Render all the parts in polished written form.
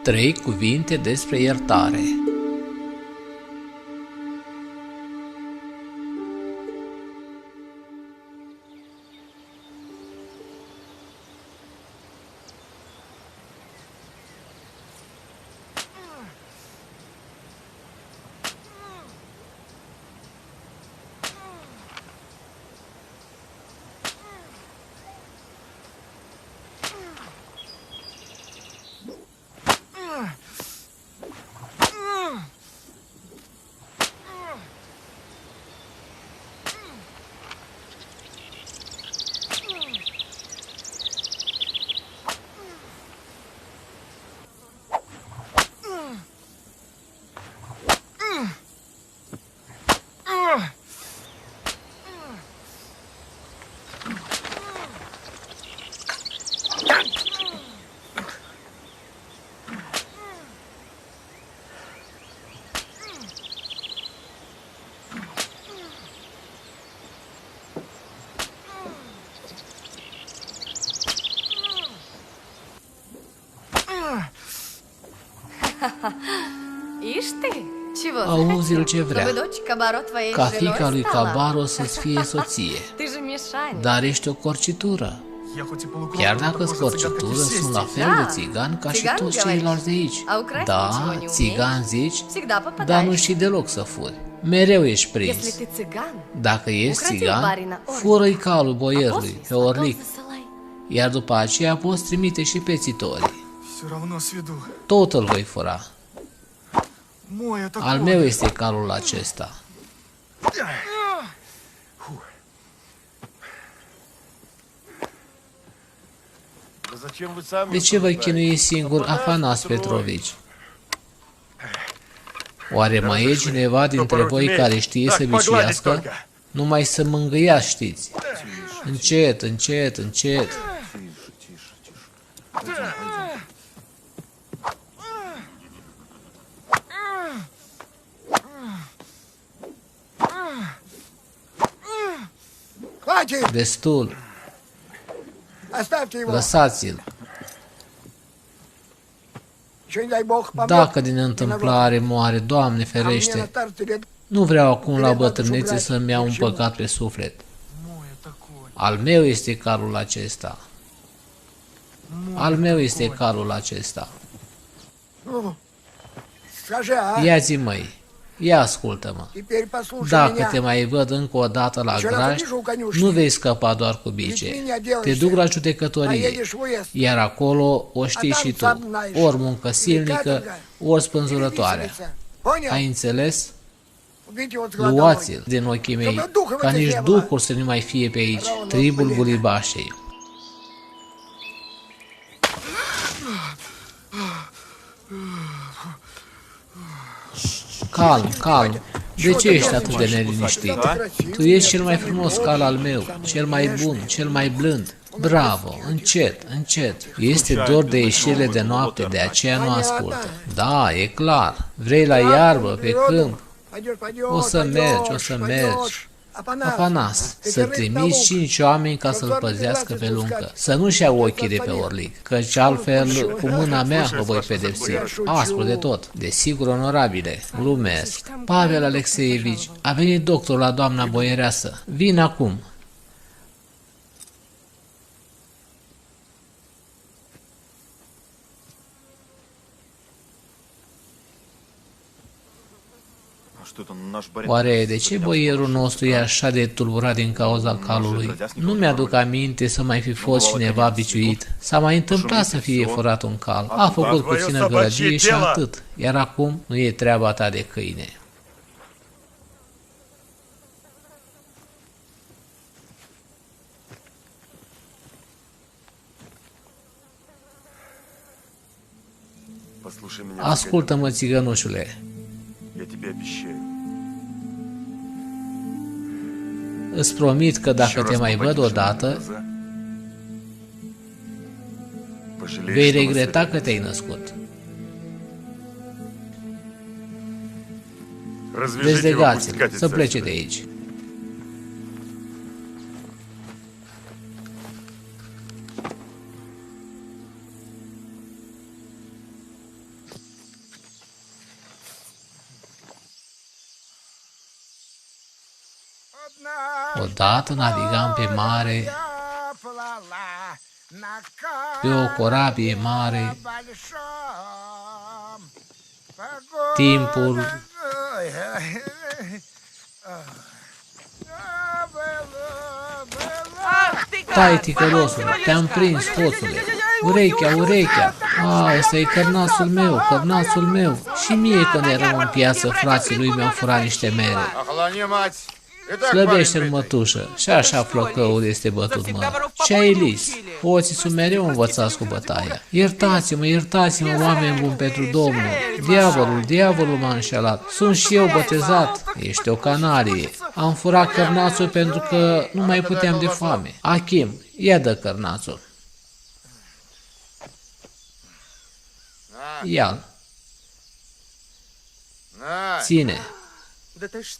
3 cuvinte despre iertare. Auzi-l ce vrea, ca fiica lui Cabaro să-ți fie soție, dar ești o corcitură. Chiar dacă-s corcitură, sunt la fel de țigani ca și toți ceilalți de aici. Da, țigan zici, dar nu știi deloc să furi. Mereu ești prins. Dacă ești țigan, fură-i calul boierului pe orlic, iar după aceea poți trimite și pețitorii. Tot îl voi fura. Al meu este calul acesta. De ce vă chinui singur, Afanas Petrovici? Oare mai e cineva dintre voi care știe să biciuiască? Numai să mângâiați, știți. Încet, încet, încet. Destul. Lăsați-l. Dacă din întâmplare moare, Doamne ferește, nu vreau acum la bătrânețe să-mi iau un păcat pe suflet. Al meu este calul acesta. Al meu este calul acesta. Ia zi, măi. Ia ascultă-mă. Dacă te mai văd încă o dată la grajd, nu vei scăpa doar cu bice. Te duc la judecătorie, iar acolo o știi și tu, ori muncă silnică, ori spânzurătoare. Ai înțeles? Luați-l din ochii mei, ca nici duhul să nu mai fie pe aici, tribul Bulibașei. Calm, calm. De ce ești atât de neliniștit? Tu ești cel mai frumos cal al meu, cel mai bun, cel mai blând. Bravo, încet, încet. Este dor de ieșirile de noapte, de aceea nu ascultă. Da, e clar. Vrei la iarbă, pe câmp? O să mergi, o să mergi. Afanas, să trimiți 5 oameni ca să-l păzească pe luncă, să nu-și ia ochii de pe orlic, căci altfel cu mâna mea o voi pedepsi, aspru de tot, desigur onorabile, glumesc. Pavel Alexeievici, a venit doctorul la doamna boiereasă, vin acum. Oare de ce boierul nostru e așa de tulburat din cauza calului? Nu mi-aduc aminte să mai fi fost cineva biciuit. S-a mai întâmplat să fie furat un cal. A făcut puțină gălăgie și atât. Iar acum nu e treaba ta de câine. Ascultă-mă, țigănușule. Îți promit că dacă te mai văd odată, vei regreta că te-ai născut. Dezlegați-l, să plece de aici. Odată navigam pe mare, pe o corabie mare. Timpul tai, ticălosul, te-am prins, hoțule. Urechea, urechea. Ăsta e cărnațul meu, cărnațul meu. Și mie când eram în piață, frații lui mi-au furat niște mere. Slăbește-l, mătușă. Și așa flăcăul este bătut, mă. Ce ai lis? Hoții sunt mereu învățați cu bătaia. Iertați-mă, oameni buni pentru Domnul. Diavolul m-a înșelat. Sunt și eu botezat. Ești o canarie. Am furat cărnațul pentru că nu mai puteam de foame. Achim, ia dă cărnațul. Ia-l. Ține.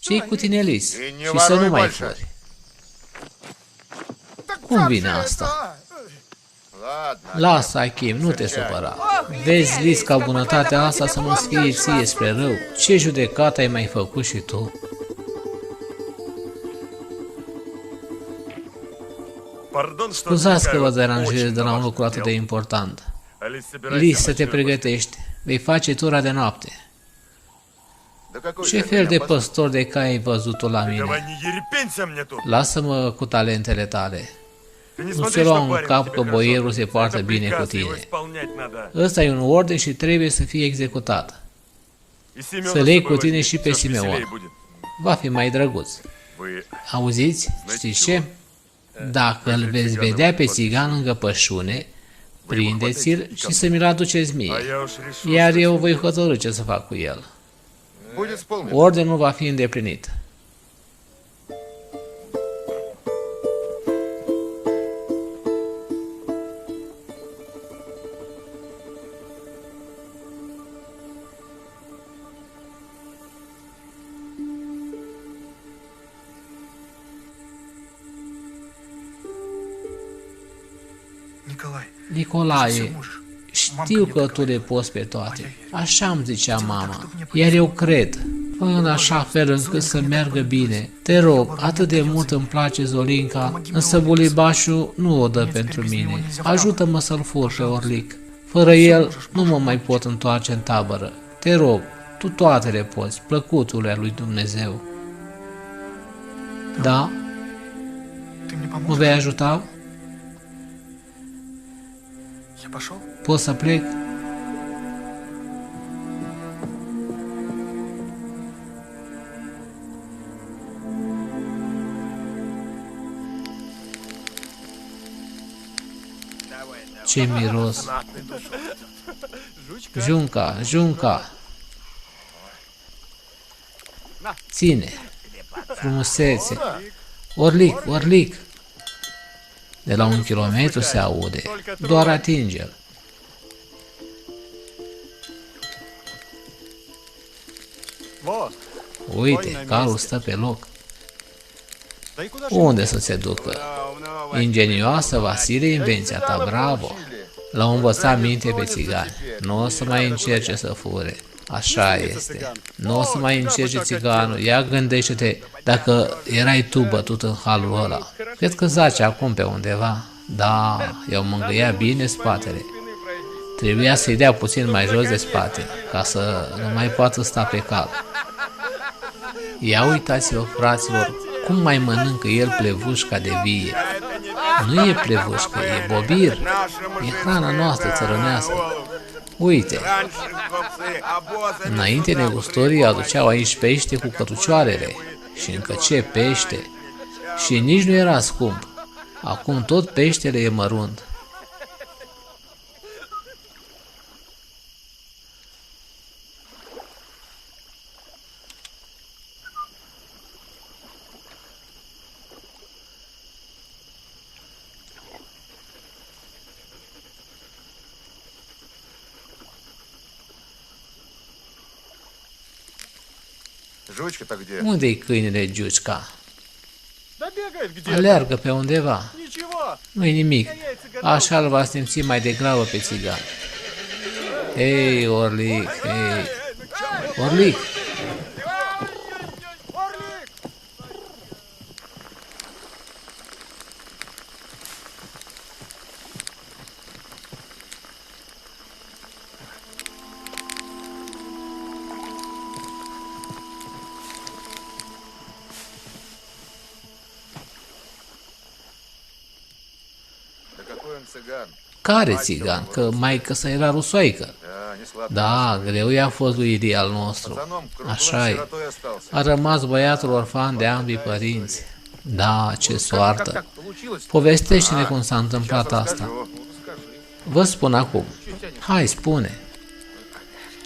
Ce-i cu tine, lis? Și să nu mai furi. Cum vine asta? Lasă, Achim, nu te supăra. Vezi, lis, ca bunătatea asta să mă scrie ție spre rău. Ce judecată ai mai făcut și tu? Scuzați că vă deranjez de la un lucru atât de important. Lis, să te pregătești. Vei face tura de noapte. Ce fel de păstor de cai ai văzut-o la mine? Lasă-mă cu talentele tale. Nu ți lua în cap că boierul se poartă bine cu tine. Ăsta e un ordin și trebuie să fie executat. Să lei cu tine și pe Simeon. Va fi mai drăguț. Auziți? Știți ce? Dacă îl veți vedea pe țigan lângă pășune, prindeți-l și să mi-l aduceți mie. Iar eu voi hotărî ce să fac cu el. Ordinul va fi îndeplinit. Nicolae, știu că tu le poți pe toate. Așa îmi zicea mama. Iar eu cred. Fă în așa fel încât să meargă bine. Te rog, atât de mult îmi place Zolinca, însă bulibașul nu o dă pentru mine. Ajută-mă să-l fur pe Orlic. Fără el nu mă mai pot întoarce în tabără. Te rog, tu toate le poți, plăcutule lui Dumnezeu. Da? Mă vei ajuta? Pot să plec? Ce miros! Junca, Junca! Ține! Frumusețe! Orlic, Orlic! De la 1 kilometru se aude. Doar atinge-l. Uite, calul stă pe loc. Unde să se ducă? Ingenioasă, Vasile, invenția ta, bravo! L-au învățat minte pe țigani. Nu o să mai încerce să fure. Așa este. Nu o să mai încerce țiganul. Ia gândește-te dacă erai tu bătut în halul ăla. Cred că zace acum pe undeva. Da, i-au mângâiat bine spatele. Trebuia să-i dea puțin mai jos de spate, ca să nu mai poată sta pe cal. Ia uitați-vă, fraților, cum mai mănâncă el plevușca de vie. Nu e plevușcă, e bobir. E hrana noastră țărănească. Uite, înainte negustorii aduceau aici pește cu cătucioarele. Și încă ce pește! Și nici nu era scump. Acum tot peștele e mărunt. Unde-i câinele Giucica? Aleargă pe undeva. Nu-i nimic. Așa îl va simți mai degrabă pe țigan. Hei, Orlic, hei. Orlic! Care țigan? Că maică sa era rusoaică. Da, greu i-a fost lui Ilie al nostru. Așa-i. A rămas băiatul orfan de ambii părinți. Da, ce soartă. Povestește-ne cum s-a întâmplat asta. Vă spun acum. Hai, spune.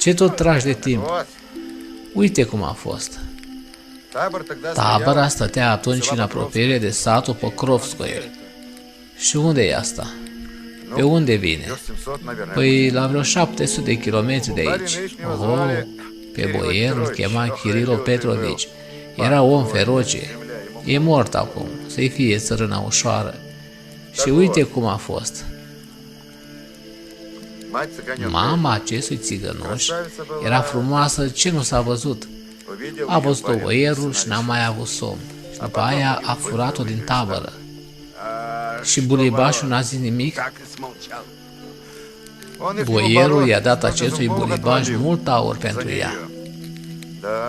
Ce tot tragi de timp? Uite cum a fost. Tabăra stătea atunci în apropiere de satul Pokrovskoye. Și unde e asta? Pe unde vine? Păi la vreo 700 de kilometri de aici. Oho, pe boierul chema Kirilo Petrovici. Era om feroce. E mort acum, să-i fie țărâna ușoară. Și uite cum a fost. Mama acestui țigănuș era frumoasă ce nu s-a văzut. A văzut-o boierul și n-a mai avut somn. Și după aia a furat-o din tabără. Și bulibașul n-a zis nimic? Boierul i-a dat acestui bulibaș mult aur pentru ea.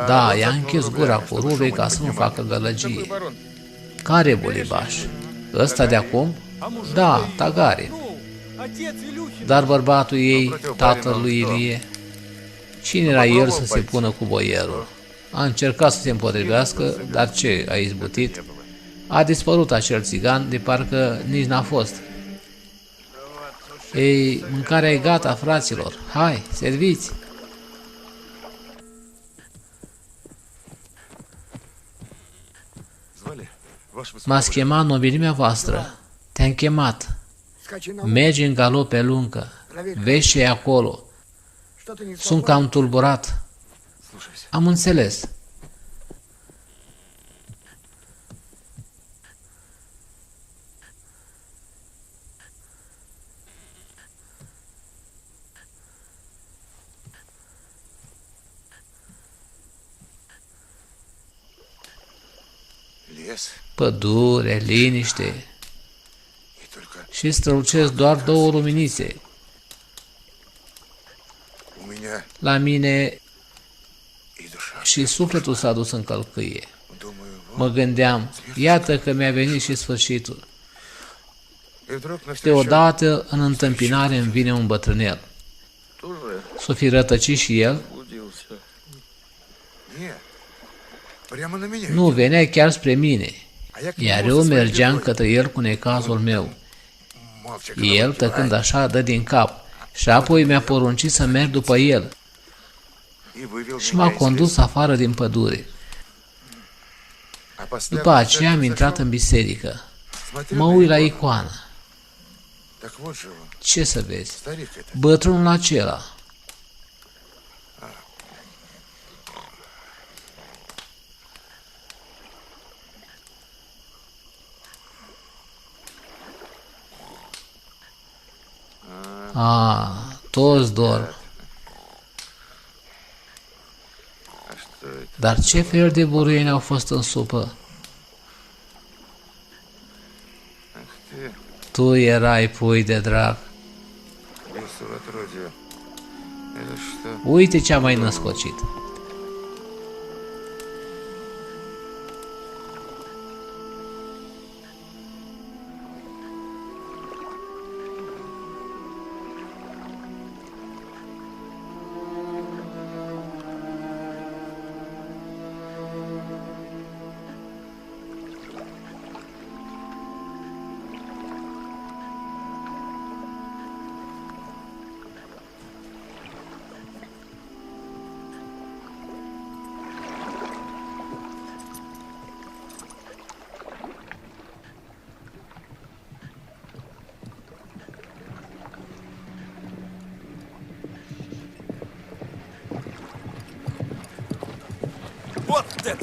Da, i-a închis gura cu rubai ca să nu facă gălăgie. Care bulibaș? Ăsta de acum? Da, Tagarin. Dar bărbatul ei, tatăl lui Ilie, cine era el să se pună cu boierul? A încercat să se împotrivească, dar ce, a izbutit? A dispărut acel țigan, de parcă nici n-a fost. Ei, mâncarea e gata, fraților. Hai, serviți! M-ați chemat, nobilimea voastră. Te-am chemat. Mergi în galop pe lungă. Vezi ce e acolo. Sunt cam tulburat. Am înțeles. Pădure, liniște. Și strălucesc doar două luminițe. La mine și sufletul s-a dus în călcâie. Mă gândeam, iată că mi-a venit și sfârșitul. Deodată, în întâmpinare, îmi vine un bătrânel. S-o fi rătăcit și el? Nu, venea chiar spre mine, iar eu mergeam către el cu necazul meu. El, tăcând așa, dă din cap și apoi mi-a poruncit să merg după el și m-a condus afară din pădure. După aceea am intrat în biserică. Mă uit la icoană. Ce să vezi? Bătrânul acela. Toți dorm. Dar ce fel de buruieni au fost în supă? Tu erai pui de drag. Uite ce-a mai născocit.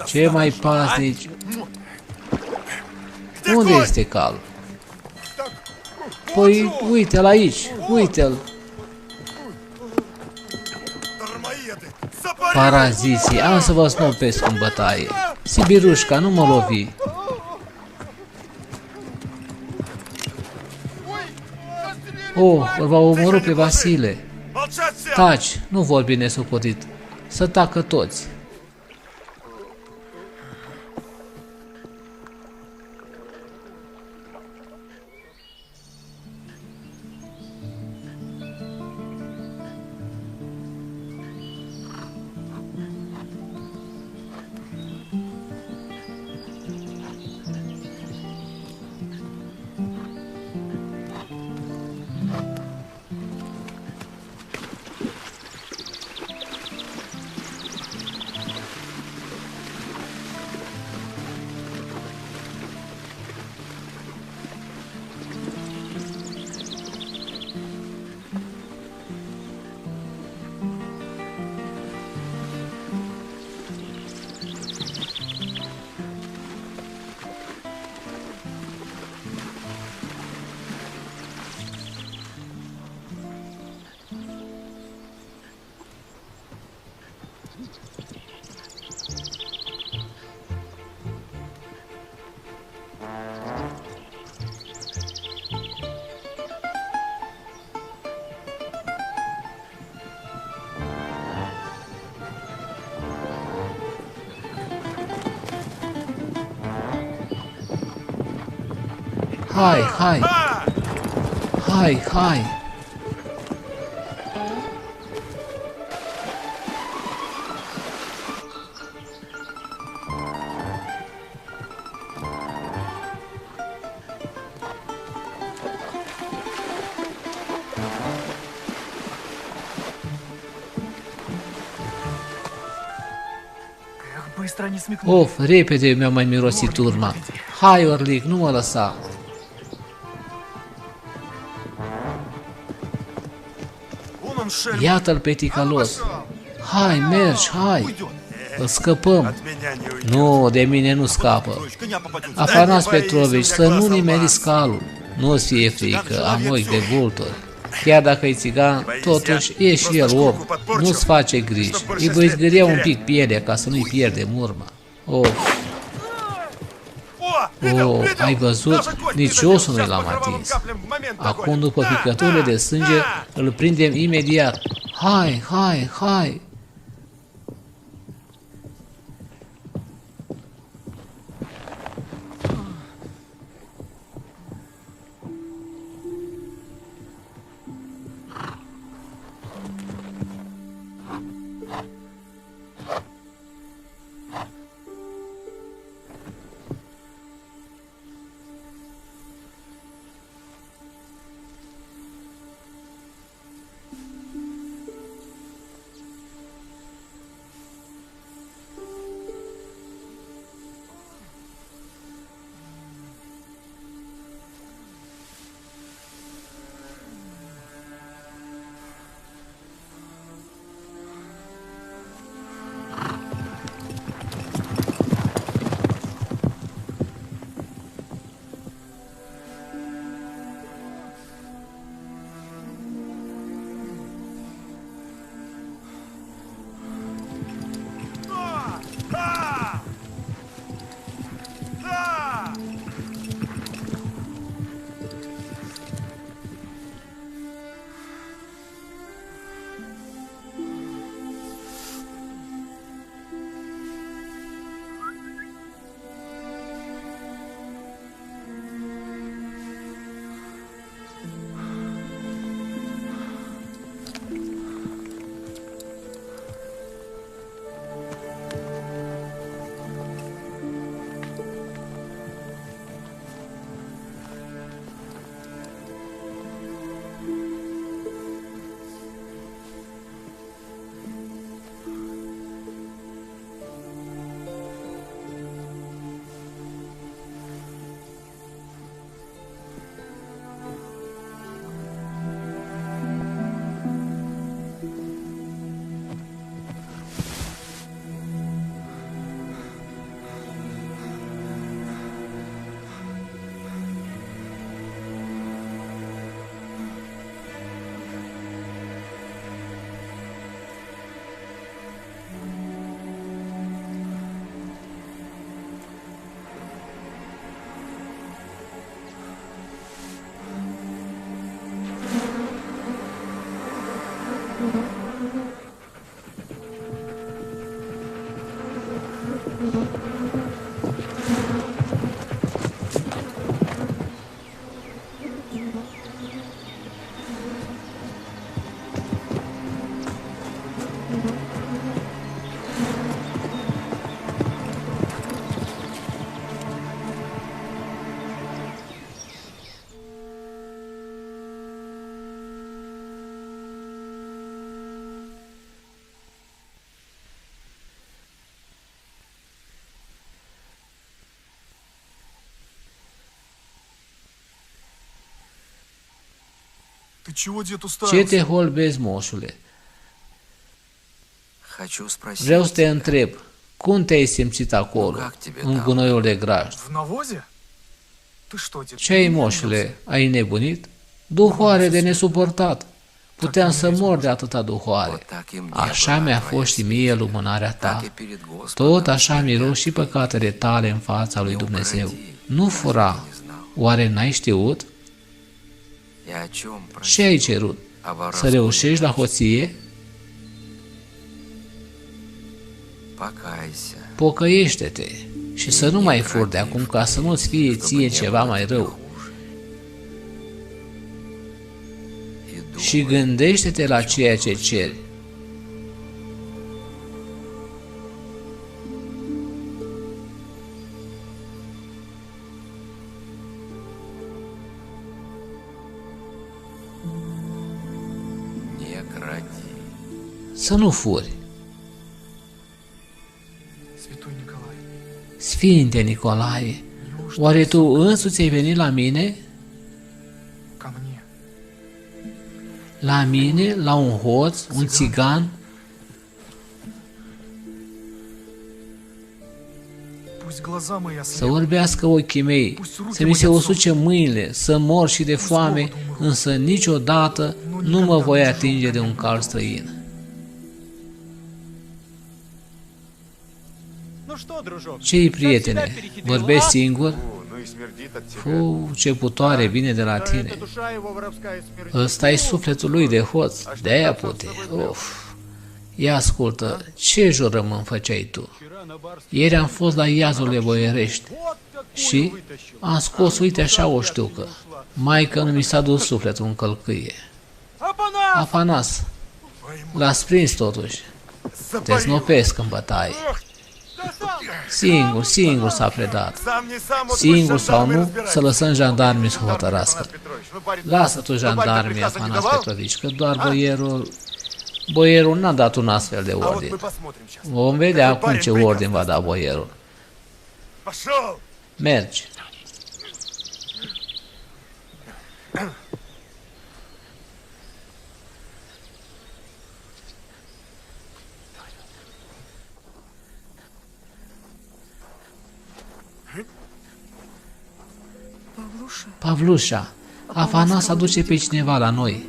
Ce mai pasnici? Unde este calul? Păi, uite-l aici, uite-l. Paraziții, am să vă snopesc în bătaie. Sibirușca, nu mă lovi. Îl va omorâ pe Vasile. Taci, nu vorbi nesocotit. Să tacă toți. Hai, hai! Hai, hai! Быстро они смекнули. Of, repede mi-a mai mirosit urma. Hai, Orlic, nu mă lăsa. Вон он шельм. Iată-l pe ticălos. Hai, mergi, hai! Îl scăpăm. От меня не уйдет. Nu, de mine nu scapă. Точка не попадется. Afanas Petrovici, să nu nimeri scalul. Nu-ți fie frică, am ochi de vulturi. Chiar dacă e țigan, totuși e și el om. Nu-ți face griji. Îi voi zgâria un pic pielea ca să nu-i pierdem urma. Of, О, видел, oh, видел? ai văzut? Даже кость Nici не osul заберу. nu Сейчас l-am по кровавым atins. каплям в момент Acum, догоним. după Да, picăturile de sânge, îl prindem imediat. Hai, hai, hai! да, да. Ты чего, дед, Ce уставился? te holbezi, moșule? Хочу спросить, Vreau să te întreb, cum te-ai simțit acolo, în gunoiul de grajd? В навозе? Ты что, дед? Ce ai, moșule? Ai nebunit? Duhoare de nesuportat. Puteam să mor de atâta duhoare. Așa mi-a fost și mie lumânarea ta. Tot așa miros și păcatele tale în fața lui Dumnezeu. Nu fura. Oare n-ai știut? Ce ai cerut? Să reușești la hoție? Pocăiește-te și să nu mai furi de acum ca să nu-ți fie ție ceva mai rău. Și gândește-te la ceea ce ceri. Să nu furi. Sfinte Nicolae, oare tu însuți ai venit la mine? La mine, la un hoț, un țigan? Să orbească ochii mei, să mi se usuce mâinile, să mor și de foame, însă niciodată nu mă voi atinge de un cal străin. Ce-i, prietene, vorbești singur? Ce putoare vine de la tine. Ăsta-i sufletul lui de hoț, de-aia pute. Ia ascultă, ce jurământ făceai tu? Ieri am fost la iazurile boierești și am scos, uite așa, o știucă. Maică, nu mi s-a dus sufletul în călcâie. Afanas, l-ați prins totuși. Te snopesc în bătaie. Singur s-a predat. Singur sau nu, să lăsăm jandarmii să hotărască. Lasă tu jandarmii, Afanas Petrovici, că doar boierul n-a dat un astfel de ordin. Vom vedea acum ce ordin va da boierul. Mergi. Pavlușa, Afanas aduce pe cineva la noi.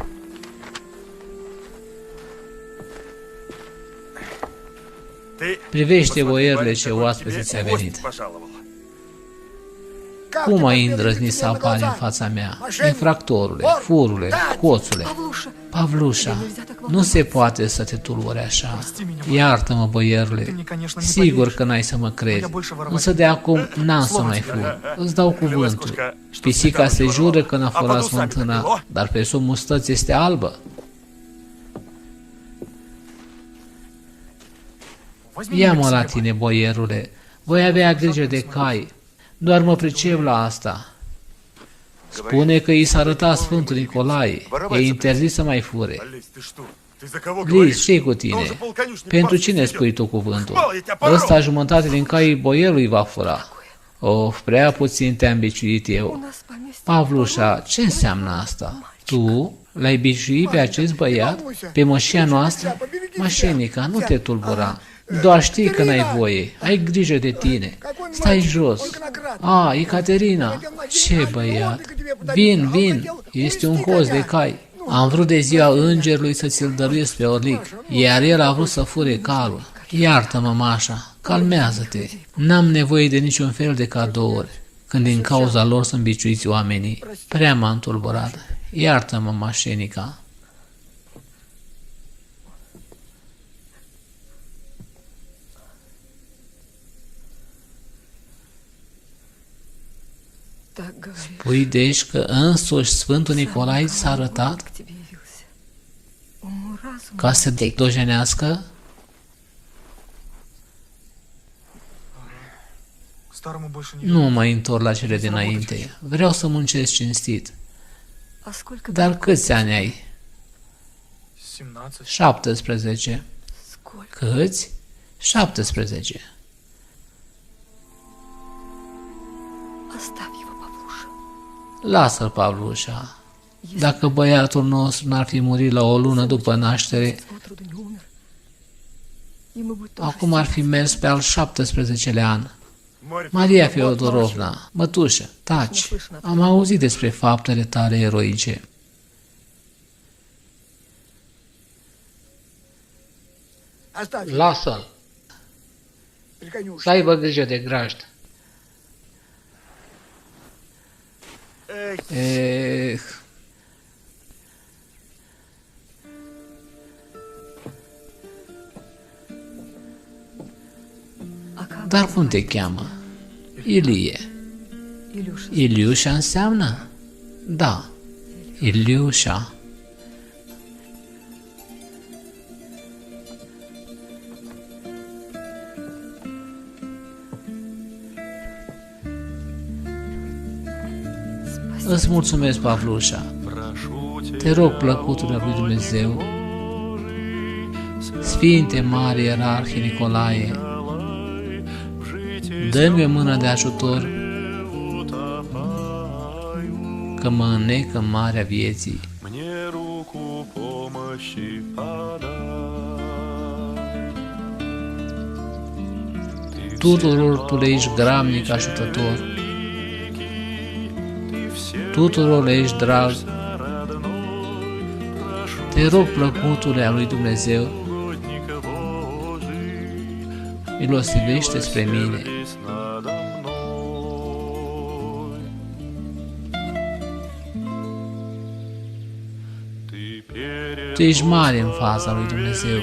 Privește, boierule, ce oaspete ți-a venit. Cum ai îndrăznit să apari în fața mea? Infractorule, furule, hoțule. Pavlușa, nu se poate să te tulbure așa. Iartă-mă, boierule. Sigur că n-ai să mă crezi, însă de acum n-am să mai fur. Îți dau cuvântul. Pisica se jură că n-a furat smântâna, dar pe sub mustăți este albă. Ia-mă la tine, boierule. Voi avea grijă de cai. Doar mă pricep la asta. Spune că i s-a arătat Sfântul Nicolae. E interzis să mai fure. Lis, ce-i cu tine? Pentru cine spui tu cuvântul? Ăsta jumătate din caii boierului va fura. Prea puțin te-am biciuit eu. Pavlușa, ce înseamnă asta? Tu l-ai biciuit pe acest băiat? Pe moșia noastră? Mașenica, nu te tulbura. Doar știi că n-ai voie. Ai grijă de tine. Stai jos. Ecaterina. Ce băiat. Vin. Este un hoț de cai. Am vrut de ziua îngerului să ți-l dăruiesc pe Orlic, iar el a vrut să fure calul. Iartă-mă, Mașa. Calmează-te. N-am nevoie de niciun fel de cadouri, când din cauza lor sunt biciuiți oamenii. Prea m-am tulburat. Iartă-mă, Mașenica. Spui deci că însuși Sfântul Nicolae s-a arătat ca să te dojenească? Nu mă mai întorc la cele dinainte. Vreau să muncesc cinstit. Dar câți ani ai? 17. Câți? 17. Lasă-l, Pavlușa. Dacă băiatul nostru n-ar fi murit la o lună după naștere, acum ar fi mers pe al 17-lea an. Maria Feodorovna, mătușă, taci, am auzit despre faptele tale eroice. Lasă-l. Să aibă grijă de grajd. Эх, Dar cum te cheamă? Ilie. Iliușa înseamnă? Da, Iliușa. Îți mulțumesc, Pavlușa. Te rog, plăcutul lui Dumnezeu, Sfinte Mare Ierarhie Nicolae, dă-mi o mână de ajutor, că mă înnec în marea vieții. Мне руку помощи подай. Tuturor tu le ești gramnic ajutător, tuturor le ești drag. Te rog, plăcutule al lui Dumnezeu, milostivește spre mine. Tu ești mare în fața lui Dumnezeu.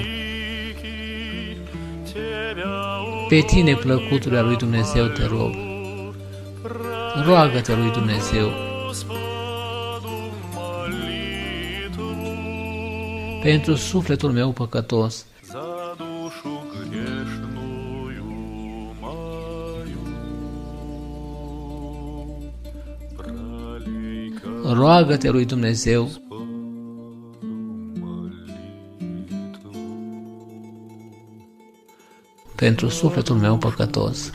Pe tine, plăcutule al lui Dumnezeu, te rog. Roagă-te lui Dumnezeu pentru sufletul meu păcătos. За душу грешную мою пролей Roagă-te lui Dumnezeu pentru sufletul meu păcătos.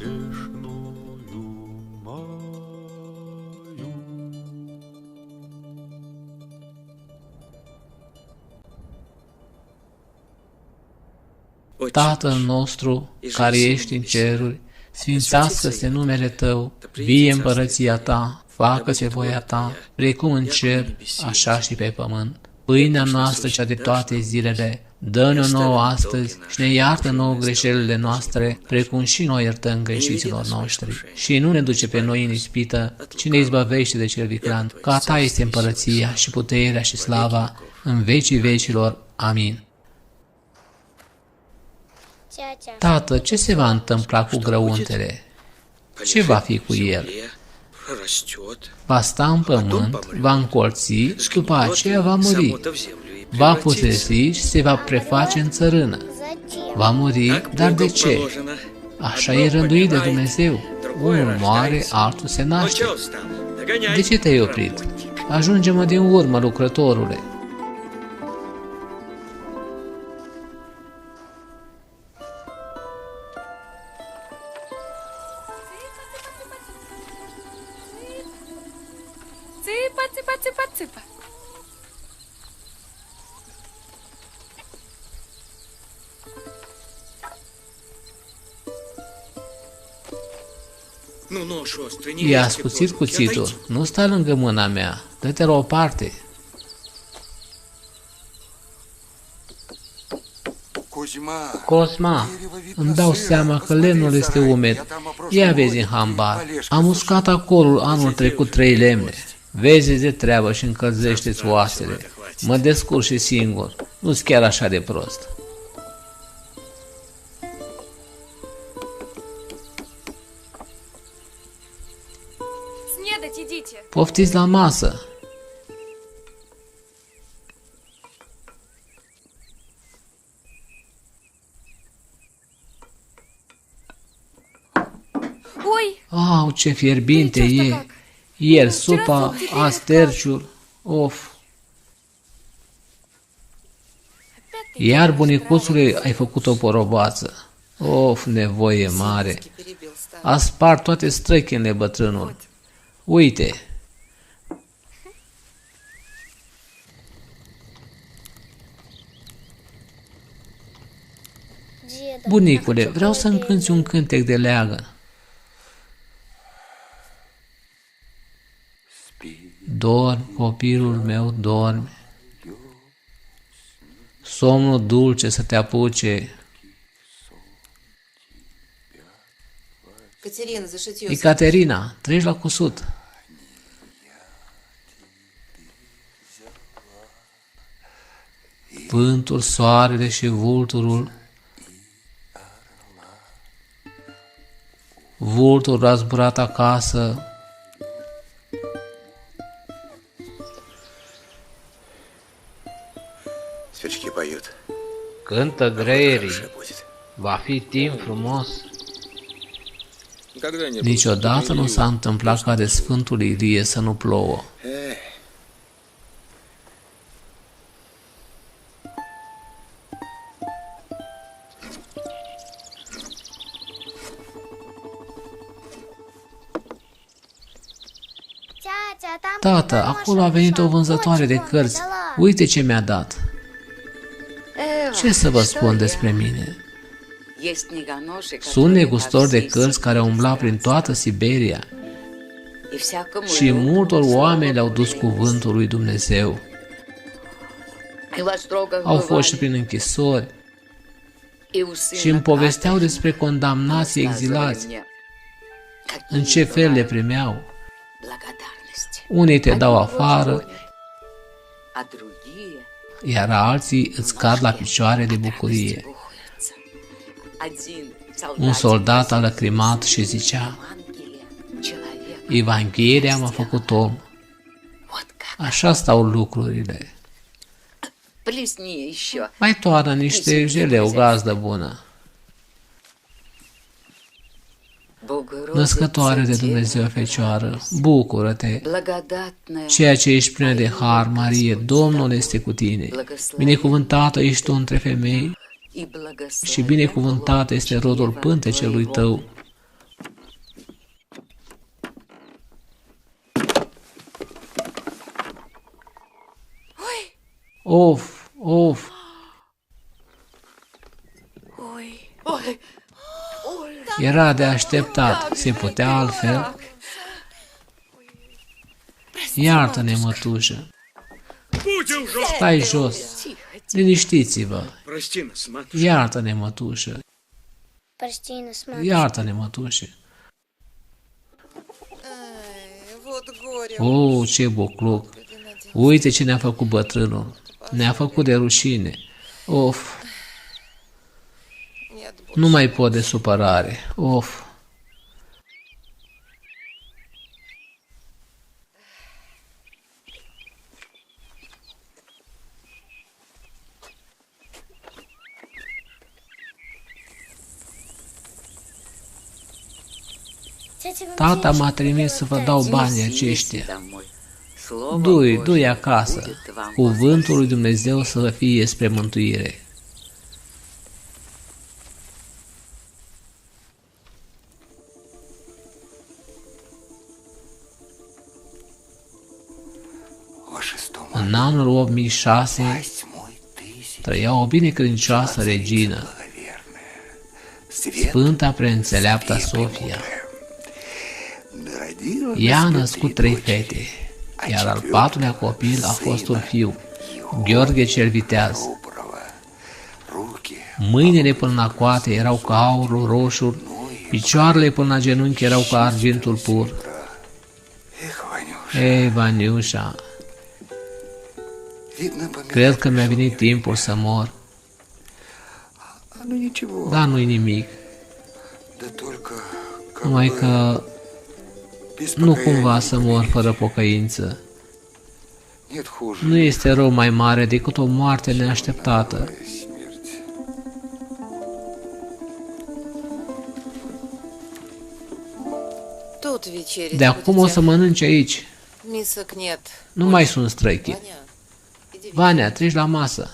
Tatăl nostru, care ești în ceruri, sfințească-se numele Tău, vie împărăția Ta, facă-se voia Ta, precum în cer, așa și pe pământ. Pâinea noastră cea de toate zilele, dă-ne-o nouă astăzi și ne iartă nouă greșelile noastre, precum și noi iertăm greșiților noștri. Și nu ne duce pe noi în ispită, ci ne izbăvește de cel viclean, că a Ta este împărăția și puterea și slava în vecii vecilor. Amin. Tată, ce se va întâmpla cu grăuntele? Ce va fi cu el? Va sta în pământ, va încolți și după aceea va muri. Va putrezi și se va preface în țărână. Va muri, dar de ce? Așa e rânduit de Dumnezeu. Unul moare, altul se naște. De ce te-ai oprit? Ajunge-mă din urmă, lucrătorule. Țipa, țipa, țipa, țipa. Ia ascuțit cuțitul, nu sta lângă mâna mea, dă-te la o parte. Cosma, îmi dau seama că lemnul este umed. Ia vezi în hambar, am uscat acolo anul trecut 3 lemne. Vezi de treabă și încălzește-ți oasele. Mă descurc și singur, nu-s chiar așa de prost. Снедать идите. Poftiți la masă. Ой, Au, ce fierbinte e! Ieri supa, azi terciul, of! Iar, bunicuțului, ai făcut o porobață. Of, nevoie mare! A spart toate străchinile bătrânul. Uite! Bunicule, vreau să-mi cânti un cântec de leagă. Dorm, copilul meu, dorme. Somnul dulce să te apuce, Катерина, за шитье. Ecaterina, treci la cusut. Vântul, soarele și vulturul. Vulturul a zburat acasă. Свечки поют. Cântă greierii. Будет. Va fi timp frumos. Никогда не было. Niciodată nu s-a întâmplat ca de Sfântul Ilie să nu plouă. Tată, acolo a venit o vânzătoare de cărți. Uite ce mi-a dat. Ce să vă spun despre mine? Sunt negustor de cărți care umbla prin toată Siberia și multor oameni le-au dus cuvântul lui Dumnezeu. Au fost și prin închisori și îmi povesteau despre condamnații exilați, în ce fel le primeau. Unii te dau afară, iar alții îți cad la picioare de bucurie. Un soldat a lăcrimat și zicea: Evanghelia m-a făcut om. Așa stau lucrurile. Mai toarnă niște jeleu, gazdă bună. Născătoare de Dumnezeu Fecioară, bucură-te! Ceea ce ești plină de har, Marie, Domnul este cu tine. Binecuvântată ești tu între femei și binecuvântat este rodul pântecelui tău. Of, of! Era de așteptat, se putea altfel. Iartă-ne, mătușă. Stai jos, liniștiți-vă. Iartă-ne, mătușă. Iartă-ne, mătușă. Oh, ce bucluc! Uite ce ne-a făcut bătrânul. Ne-a făcut de rușine. Of! Nu mai pot de supărare. Of! Tata m-a trimis să vă dau banii aceștia. Du-i acasă. Cuvântul lui Dumnezeu să vă fie spre mântuire. În anul 8006 trăia o binecredincioasă regină, Sfânta Preînțeleapta Sofia. Ea a născut 3 fete, iar al 4-lea copil a fost un fiu, Gheorghe cel Viteaz. Mâinile până la coate erau ca aurul roșu, picioarele până la genunchi erau ca argintul pur. Ei, Vaniușa, cred că mi-a venit timpul să mor. Dar nu-i nimic. Numai că nu cumva să mor fără pocăință. Nu este rău mai mare decât o moarte neașteptată. De acum o să mănânci aici. Nu mai sunt străchit. Vania, treci la masă.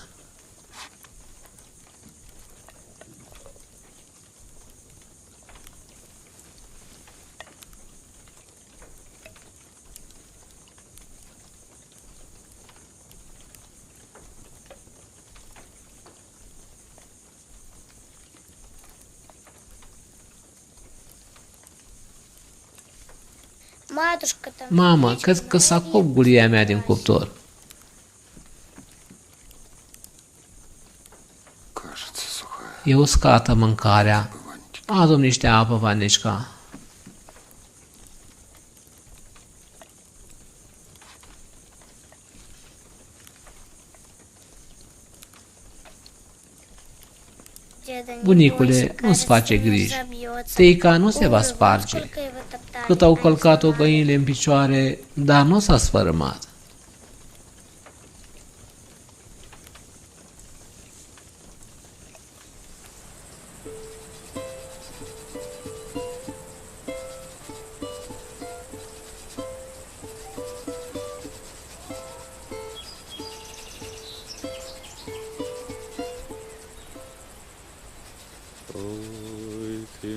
Mamă, cred că s-a copt gulia mea din cuptor. E uscată mâncarea. Adu-mi niște apă, Vanișca. Bunicule, nu-ți face griji. Teica nu se va sparge. Cât au călcat-o găinile în picioare, dar nu s-a sfărâmat.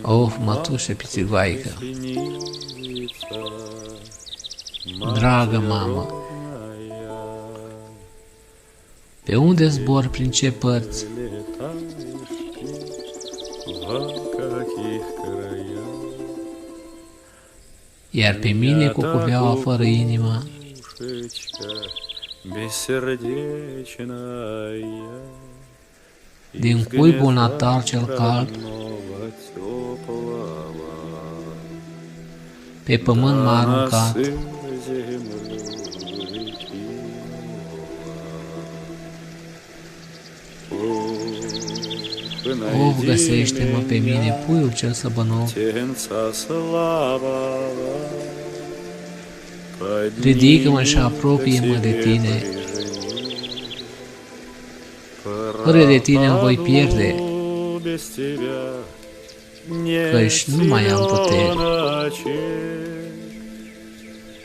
Of, mătușă pițigoaică, dragă mamă, pe unde zbor, prin ce părți? Iar pe mine cu cuveaua fără inimă, din cuibul natal cel cald, pe pământ m-a aruncat. Of, găsește-mă pe mine, puiul cel săbănoc. Ridică-mă și apropie-mă de tine. Fără de tine îmi voi pierde, căci nu mai am putere.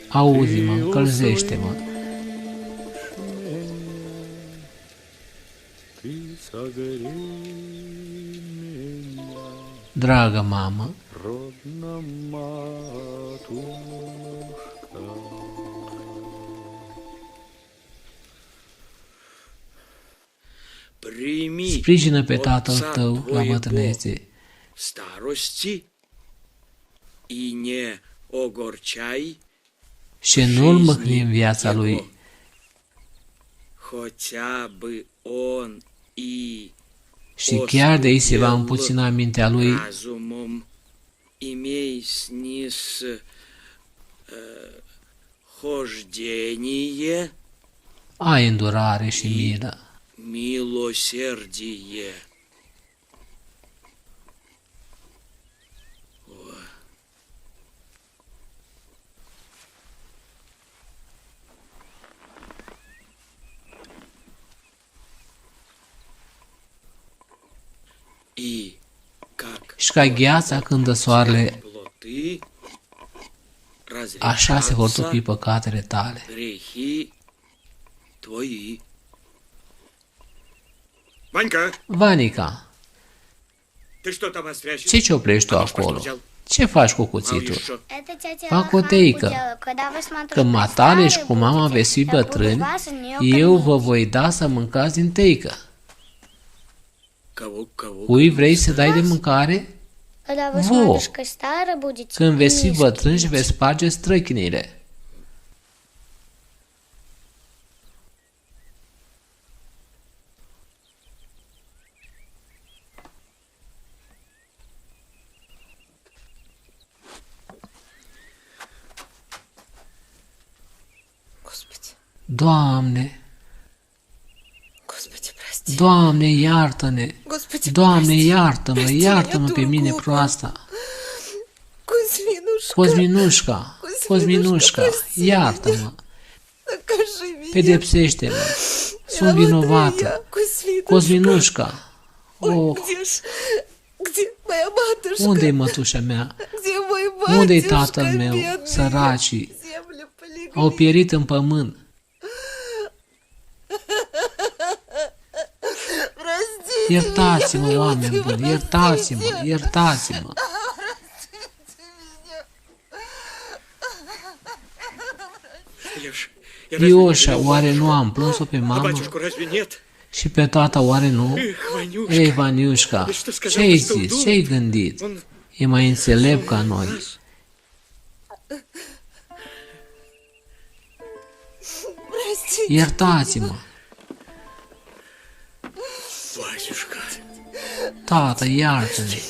Auzi-mă, încălzește-mă. Dragă mamă, sprijină pe tatăl tău la bătrânețe și nu-l mâhni în viața lui. Și chiar de ei se va împuțina mintea lui, ai îndurare și milă. Милосердие. Și ca gheața când dă soarele, așa se vor topi păcatele tale. Vanica, ce cioprești tu acolo? Ce faci cu cuțitul? Fac o teică. Când matale și cu mama veți fi bătrâni, eu vă voi da să mâncați din teică. Cui vrei să dai de mâncare? Vouă. Când veți fi bătrâni și veți sparge străchinile. Doamne, Doamne, iartă-ne! Doamne, iartă-mă, iartă-mă pe mine proasta! Cosminușca, iartă-mă! Pedepsește-mă! Sunt vinovată! Cosminușca! Oh, unde-i mătușa mea? Unde-i tatăl meu? Săracii au pierit în pământ. Iertați-mă, oameni buni, iertați-mă, iertați-mă. Ioșa, oare nu am plâns-o pe mamă? Și pe tata, oare nu? Ei, Vaniușca, ce-ai zis, ce-ai gândit? E mai înțelept ca noi. Iertați-mă. Tată, iartă-ne.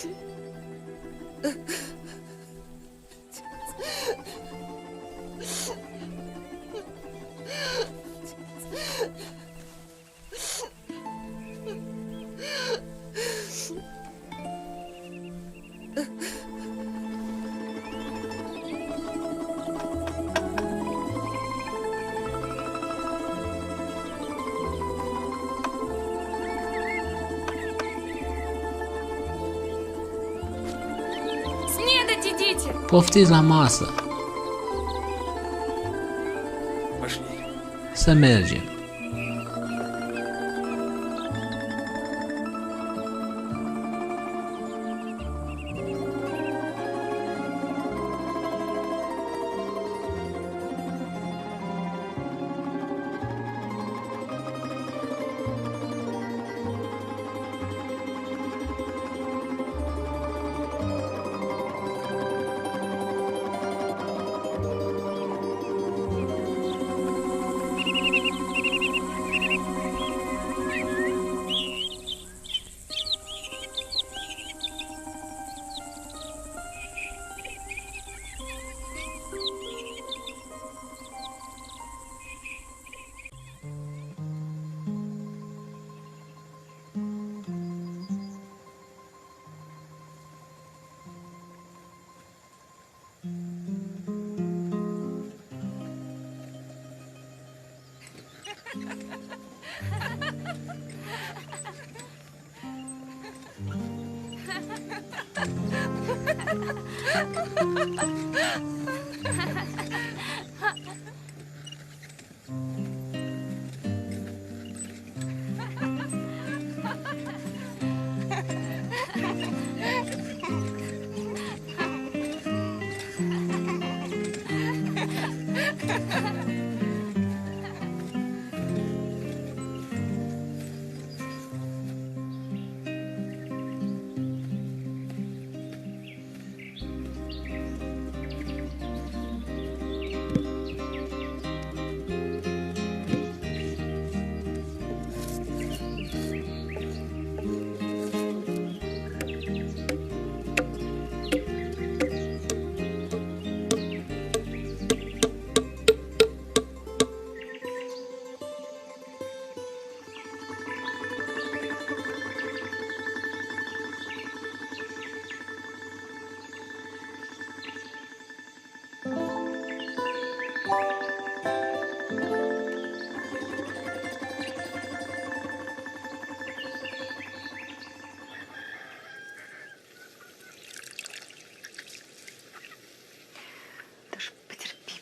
Идите. Poftiți la masă. Să mergem.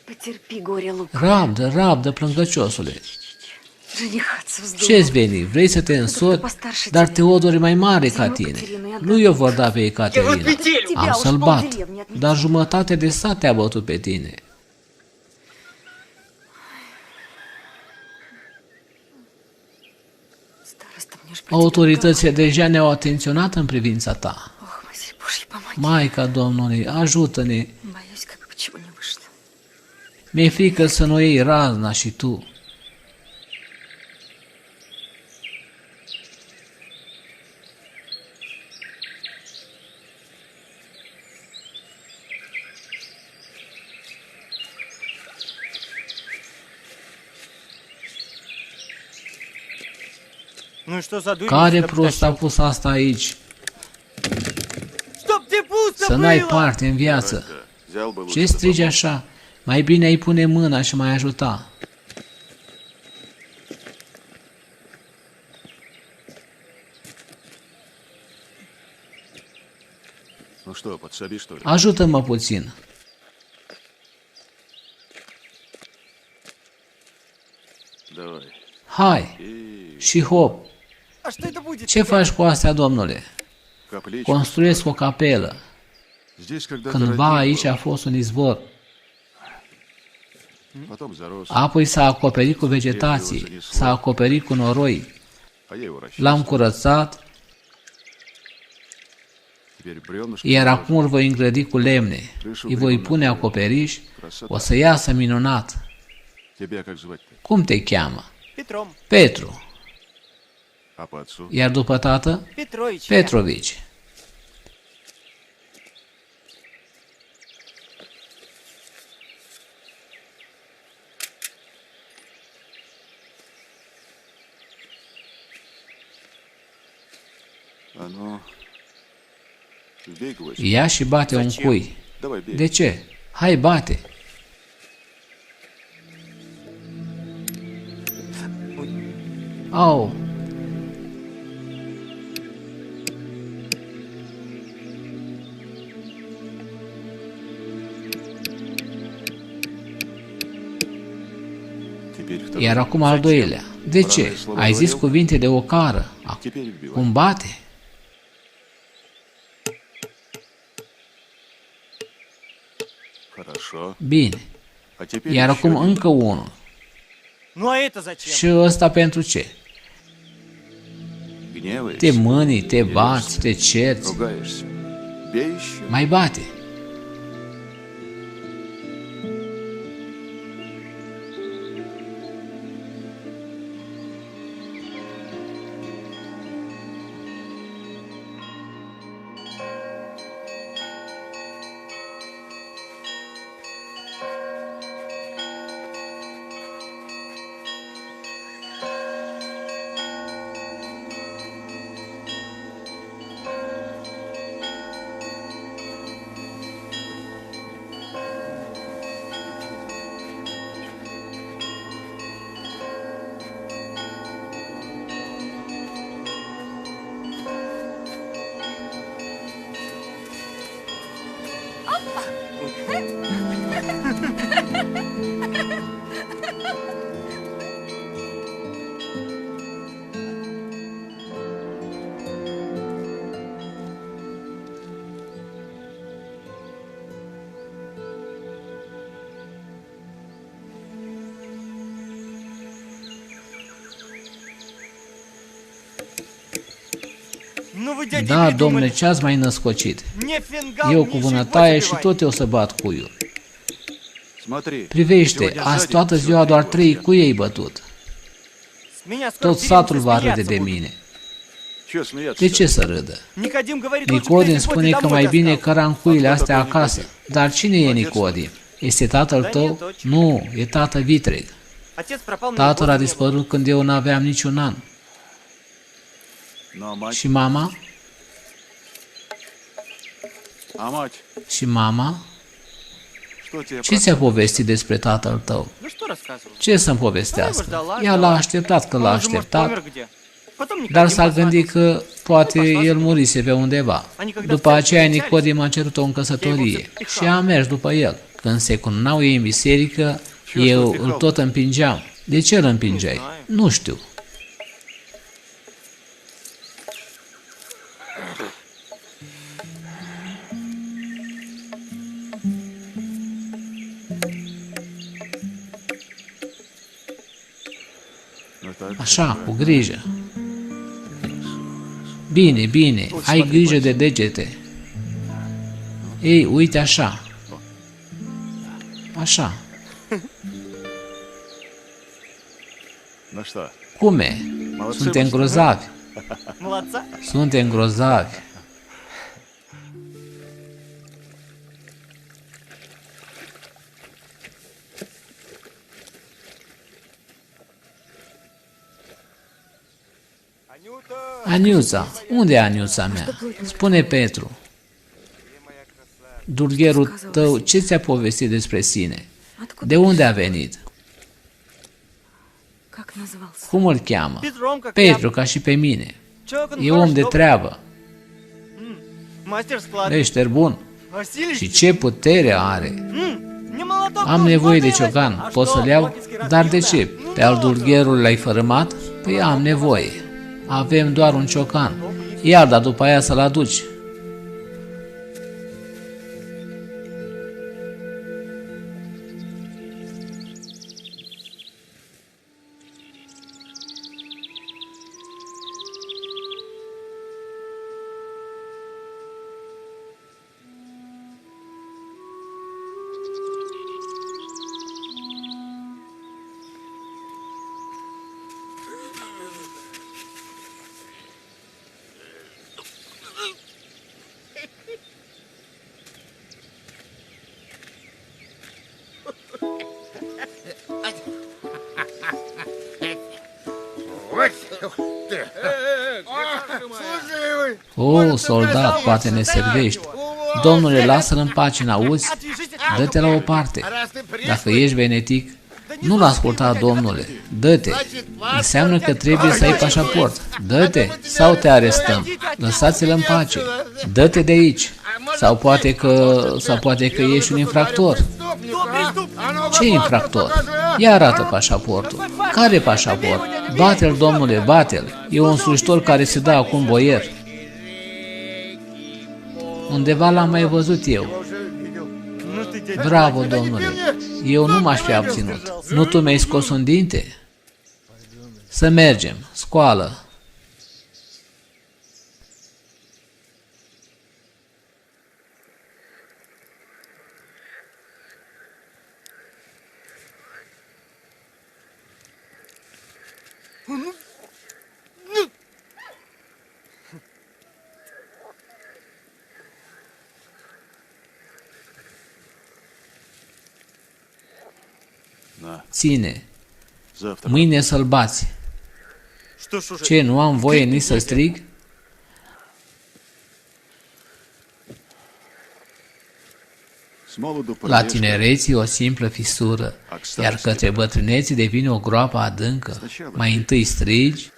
Потерпи, горе лук. Rabdă, rabdă, plângăciosule. Женихаться вздумал. Ce-ți veni? Vrei să te însori? Dar Teodor e mai mare ca tine. Nu eu vor da pe Ecaterina. Am să-l bat. Dar jumătate de sat te-a bătut pe tine. Староста, мне ж Autoritățile deja ne-au atenționat în privința ta. Ох, Матерь Божья, помоги. Maica Domnului, ajută-ne. Боюсь, как бы чего не вышло. Mi-e frică să nu iei razna și tu. Ну и что за дурь? Care prost a pus asta aici? Чтоб тебе пусто Să n-ai было! parte în viață. Взял бы лучше Ce strigi așa? Mai bine ai pune mâna și mai ajuta. Ну что, подсоби, что ли? Ajută-mă puțin. Давай. Hai! Și hop! А что это будет? Ce faci cu astea, domnule? Капличка. Construiesc o capelă. Здесь когда-то Cândva родник aici был, a fost un izvor. потом зарос, Apoi s-a acoperit cu vegetație, s-a acoperit cu noroi. а я его расчистил. L-am curățat, Теперь бревнышко iar положил. acum îl voi îngrădi cu lemne. Îi voi pune acoperiș, o să iasă minunat. Тебя как звать-то? Cum te cheamă? Петром. Petru. А по отцу? Iar după tată? Петрович. Petrovici. А ну, бей гвоздь. Ia și bate un cui. Давай, бей. De ce? Hai, bate. Au, Iar acum al doilea. De ce? Ai zis cuvinte de ocară. Acum bate? Хорошо. Bine. А теперь Iar еще acum один. încă unul. Ну а это зачем? Și ăsta pentru ce? Гневаешься, Te mâni, te bați, te cerți. ругаешься. Бей еще. Mai bate. Ну вы, дядя, Da, придумали. domnule, ce ați mai născocit? Не фингал, Eu ни cu щегол vânătaie și забивай. tot eu să bat cuiul. Смотри. Privește, сегодня azi сзади toată всё ziua doar три 3 гостя. cui ei bătut. С меня скоро Tot Филипп satul va râde засмеяться de будет. mine. Чё смеяться? De ce să râdă? Никодим говорит, лучше Nicodim бы spune ты că домой mai bine достал. căra în cuile astea acasă. Dar cine e Nicodim? Este tatăl tău? Nu, e tată vitreg. Отец пропал на Tatăl a год, не было. dispărut când eu n-aveam niciun an. Ну, а мать? Și mama? А мать? Și mama? Что тебе Ce ți-a povestit despre tatăl tău? Ну что рассказывал? Ce să-mi povestească? Ea l-a așteptat că l-a Он же, может, așteptat, помер где? Потом Никодим dar s-a позвонил. gândit că poate el murise pe undeva. După aceea Nicodim a cerut-o în căsătorie și a mers după el. Când se cununau ei în biserică, eu îl tot împingeam. De ce îl împingeai? Nu știu. Ну, так. Așa, cu grijă. Bine, bine, ai grijă de degete. Ei, uite așa. Așa. Ну что? Cum e? Suntem grozavi. Молодца. Suntem grozavi. Aniuța, unde e Aniuța mea? Spune Petru. Dulgherul tău, ce ți-a povestit despre sine? De unde a venit? Как назывался? Cum îl cheamă? Петром, как Petru, ca și pe mine. Человек он E om de хороший, treabă. добрый. Мастер склад. Ești bun. А силищ? Și ce putere are? Не молоток, Am ну, nevoie de смотри, ciocan. возьми. А Poți что, să-l iau? логический Dar разбив, de да? ce? Ну, Pe al да, dulgherul l-ai fărâmat? Păi am nevoie. Avem doar un ciocan. Ia, dar după aia să-l aduci. O, soldat, poate ne servești. Domnule, lasă-l în pace, n-auzi? Dă-te la o parte. Dacă ești venetic, nu-l asculta, domnule. Dă-te. Înseamnă că trebuie să ai pașaport. Dă-te sau te arestăm. Lăsați-l în pace. Dă-te de aici. Sau poate că ești un infractor. Ce infractor? Ia arată pașaportul. Care pașaport? Bate-l, domnule, bate-l. E un slujitor care se dă acum boier. Undeva l-am mai văzut eu. Ну ты, дядя. Bravo, domnule. Eu nu m-aș fi abținut. Nu tu mi-ai scos un dinte? Să mergem. Scoală. На, Ține. завтра. Mâine să-l bați. Что ж уже? Ce, nu am voie nici să strig? С молоду La полежка, tinereții o simplă fisură, iar către bătrâneții devine o groapă adâncă. Mai întâi strigi,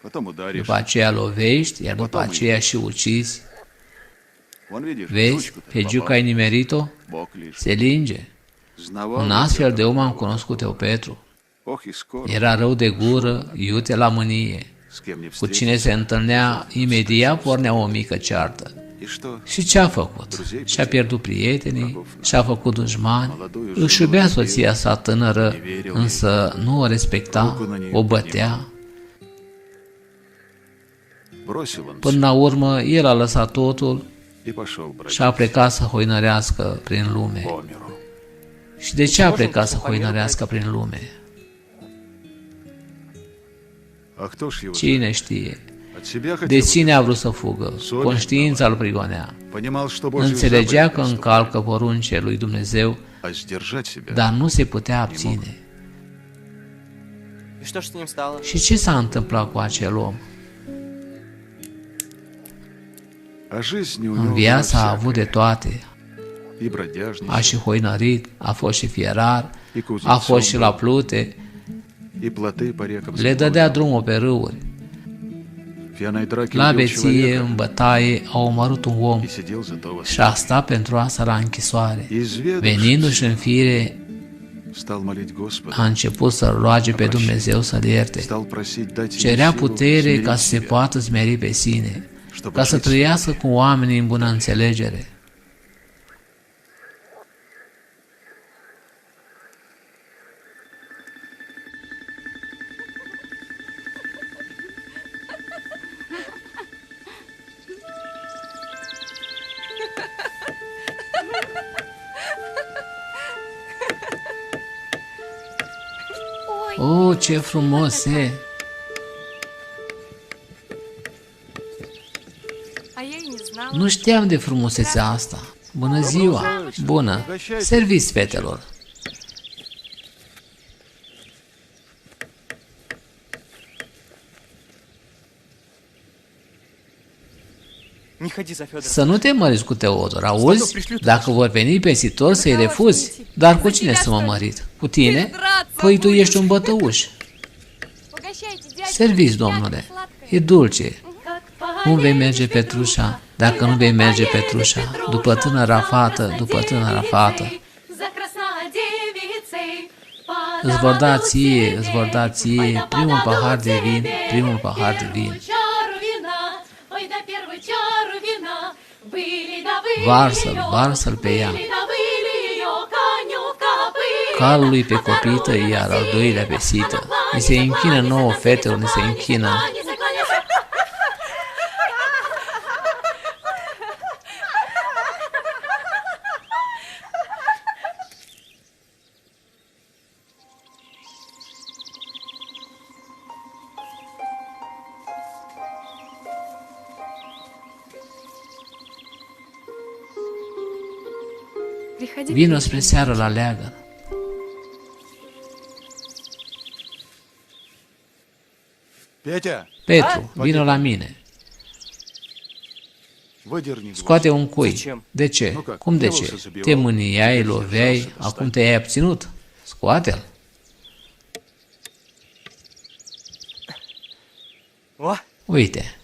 потом ударишь. după aceea lovești, iar după aceea și ucizi. Вон видишь, Vezi, жучку-то pe попал. Giuca ai nimerit-o? Бок лишь. Se linge. Знавал Un бы astfel тебя de om am такого. cunoscut eu, Petru. Ох и скоро. Era rău de gură, iute la mânie. С кем не Cu встретишься. cine se întâlnea, imediat pornea o mică ceartă. И что? Și ce a făcut? Și-a pierdut prietenii, și-a făcut dușmani, își iubea soția sa tânără, însă nu o respecta, o bătea. Бросил он Până la urmă, el a lăsat totul и пошел брать și a plecat să hoinărească prin lume. по миру. Și de ce a plecat să hoinărească prin lume? А кто ж его Cine știe? от себя De хотел? cine a vrut să fugă? Conștiința îl prigonea. Понимал, что Божью Înțelegea заповедь că приступил, încalcă poruncile lui Dumnezeu, а сдержать себя dar nu se putea abține. И что ж с ним стало? Și ce s-a întâmplat cu acel om? А жизнь у În него была viața a avut всякая. de toate. И бродяжничал, A și hoinărit, a fost și fierar, и кузнецом a fost și la был, plute, и плоты по рекам le dădea drumul pe râuri. В пьяной драке La убил beție, человека în bătaie, a omorât un om и сидел зато во și a stat pentru asta la închisoare. Изведавшись, Venindu-și în fire, стал молить Господа, a început să-L roage pe Dumnezeu să-L ierte. стал просить дать ему Cerea силу putere ca смирить să se себя, poată smeri pe sine, чтобы ca să жить trăiască cu oamenii în bună înțelegere. Oh, ce frumos e! А я и не знала. Nu știam de frumusețea asta. Bună ziua! Bună! Serviți, fetelor! Не ходи за Федором. Să nu te măriți cu Teodor, auzi? Dacă vor veni pesitori, să-i refuzi. Dar cu cine să mă mărit? Cu tine? Păi tu ești un bătăuș. Угощайте, дядя. Serviți, domnule. E dulce. Cum vei merge, Petrușa, dacă nu vei merge, Petrușa? După tânăra fată, după tânăra fată. Îți vor da ție, îți vor da ție primul pahar de vin, primul pahar de vin. Varsă-l, varsă-l pe ea. Calul lui pe copită, iar al doilea pe sită. Ni se închină nouă fetelor, ni se închină. Приходи. Vino spre seară la leagă. Петя, Petru, vino la mine. выдерни его. Scoate un cui. Zicem. De ce? Cum de ce? Te mâniai, loveai, acum te-ai abținut. Scoate-l. О, Uite,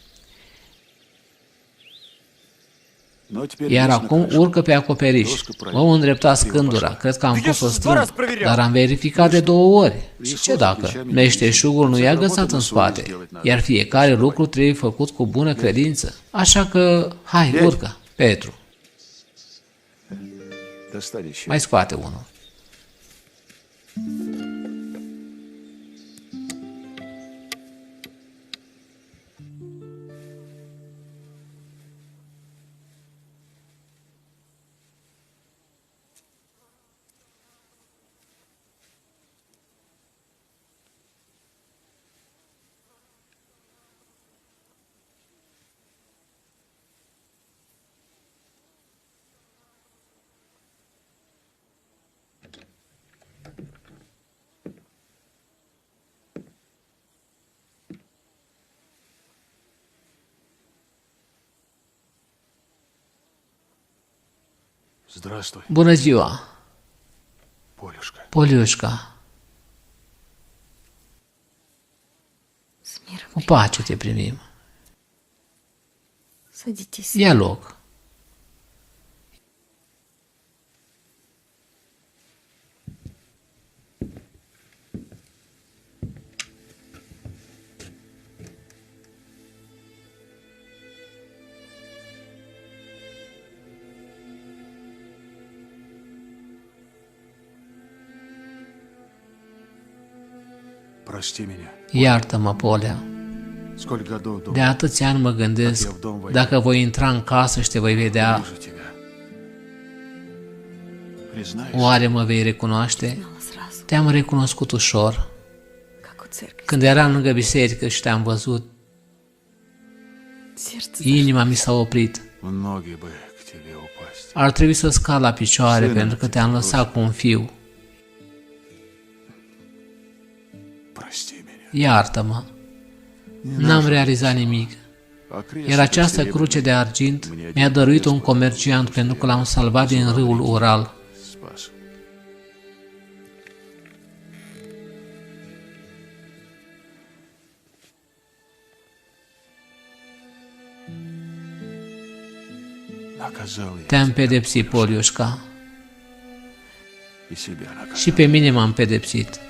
Но теперь Iar лезь на acum крышу. urcă pe acoperiș. Vom îndrepta scândura. Cred că am pus-o strâmb, dar am verificat de 2 ori. Și ce dacă? Meșteșugul nu i-a găsat în spate, iar fiecare lucru trebuie făcut cu bună credință. Așa că, hai, urcă, Petru. Достань еще. Mai scoate unul. Здравствуй, Bună ziua, Полюшка. Poliușca. С миром. Cu pace te primim. Садитесь. Ia loc. Прости меня. Iartă-mă, Polea. Сколько годов De думал, atâția ani mă gândesc, dacă voi intra în casă și te voi vedea, вижу тебя. Признаюсь, oare mă vei recunoaște? Знала сразу, Te-am recunoscut ușor. как у церкви. Când eram lângă biserică și te-am văzut, Сердце inima mi s-a oprit. многие бы к тебе упасть. Ar trebui să scad la picioare pentru că te-am lăsat cu un fiu. Прости меня. Iartă-mă. N-am realizat nimic. А крест Iar această cruce de argint mi-a dăruit un comerciant pentru că l-am salvat din râul Ural. спас. Наказал я Te-am pedepsit, Poliușca, и себя наказал. și pe mine m-am pedepsit.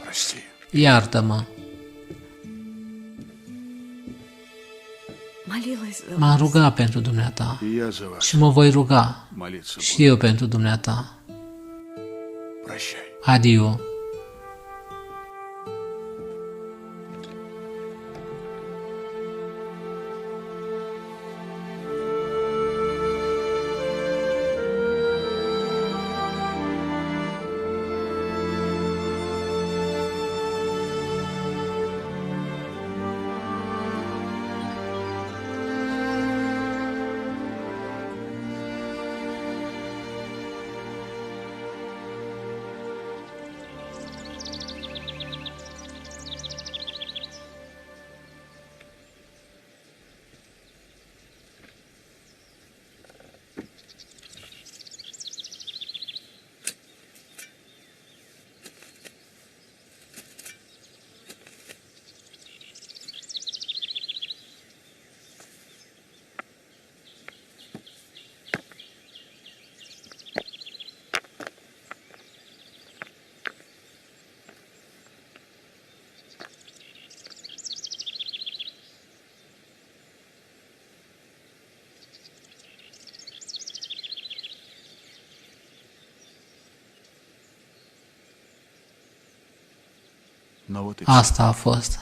Прости. Iartă-mă. молилась за M-am вас. rugat pentru dumneata И я за вас și mă voi ruga молиться буду. și eu pentru dumneata. Прощай. Adio. Но вот и Asta a fost.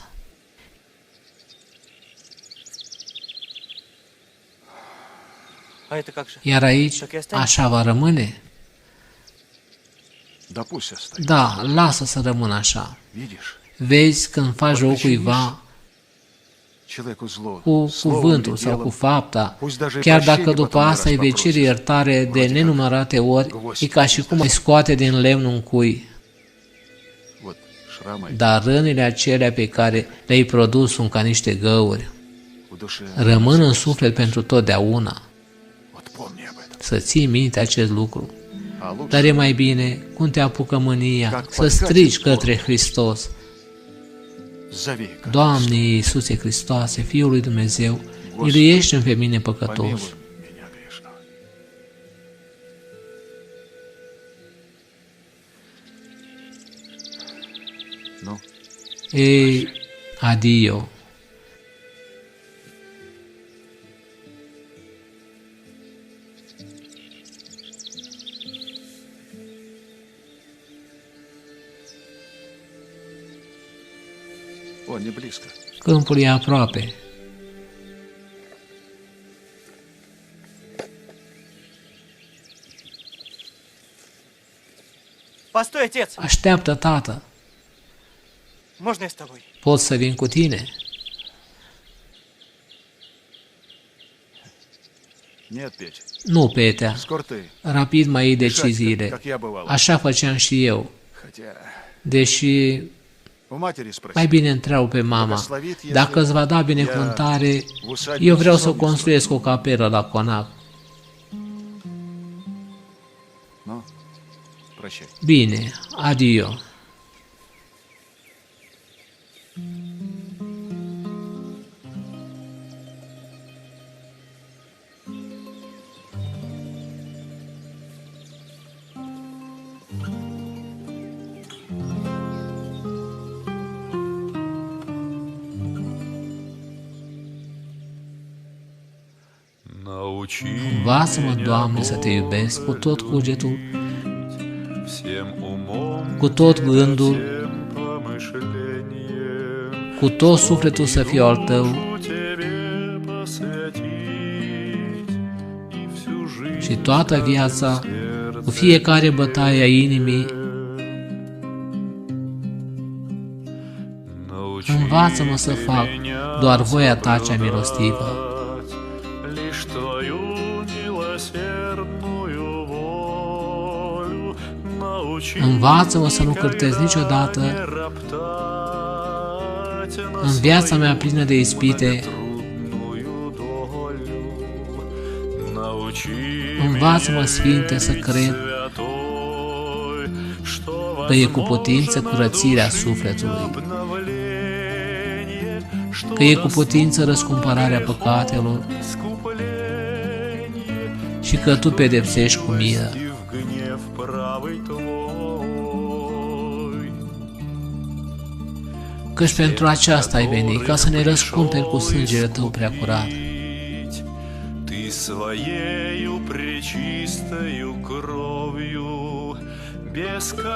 А это как же? Iar aici, așa va rămâne? Да пусть останется. Da, lasă să rămână așa. Видишь, Vezi când faci rău cuiva человеку zlo, cu словом cuvântul или sau делом, cu fapta, păi chiar dacă după asta îi vei cere iertare de nenumărate ori, e ca și cum îi scoate din lemn un cui. вот шрамы Dar rănile acelea pe care le-ai produs sunt ca niște găuri. в душе. Rămân în suflet pentru totdeauna. Вот помни об этом. Să ții minte acest lucru. А лучше Dar e mai bine, cum te apucă mânia, să strigi către Hristos. Зови, как Doamne Iisuse Hristoase, Fiul lui Dumnezeu, miluiește-mi pe mine păcătos. помилуй меня грешного. Ну, Ei, adio. о, не близко. Câmpul e aproape. Постой, отец! Așteaptă, tată. Можно я с тобой? Pot să vin cu tine? Нет, Петя, Nu, Petea. скоро ты. Rapid mai iei Решать, deciziile. как я băval. Așa făceam și eu. Хотя, Deși у матери спроси. mai bine întreabă pe mama. Dacă îți va da binecuvântare, eu vreau să construiesc o capelă la conac. Ну, прощай. Bine, adio. Învață-mă, Doamne, să te iubesc cu tot cugetul, cu tot gândul, cu tot sufletul să fiu al Tău și toată viața, cu fiecare bătaie a inimii. Învață-mă să fac doar voia Ta cea milostivă. Învață-mă să nu cârtez niciodată în viața mea plină de ispite. Învață-mă, Sfinte, să cred că e cu putință curățirea sufletului, că e cu putință răscumpărarea păcatelor și că Tu pedepsești cu milă. Căci pentru aceasta ai venit, ca să ne răscumperi cu sângele Tău prea curat.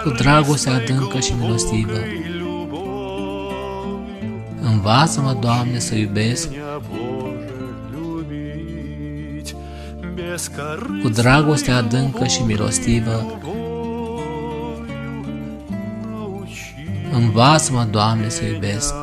Cu dragoste adâncă și milostivă. Învață-mă, Doamne, să iubesc cu dragoste adâncă și milostivă. Învață-mă, Doamne, să iubesc.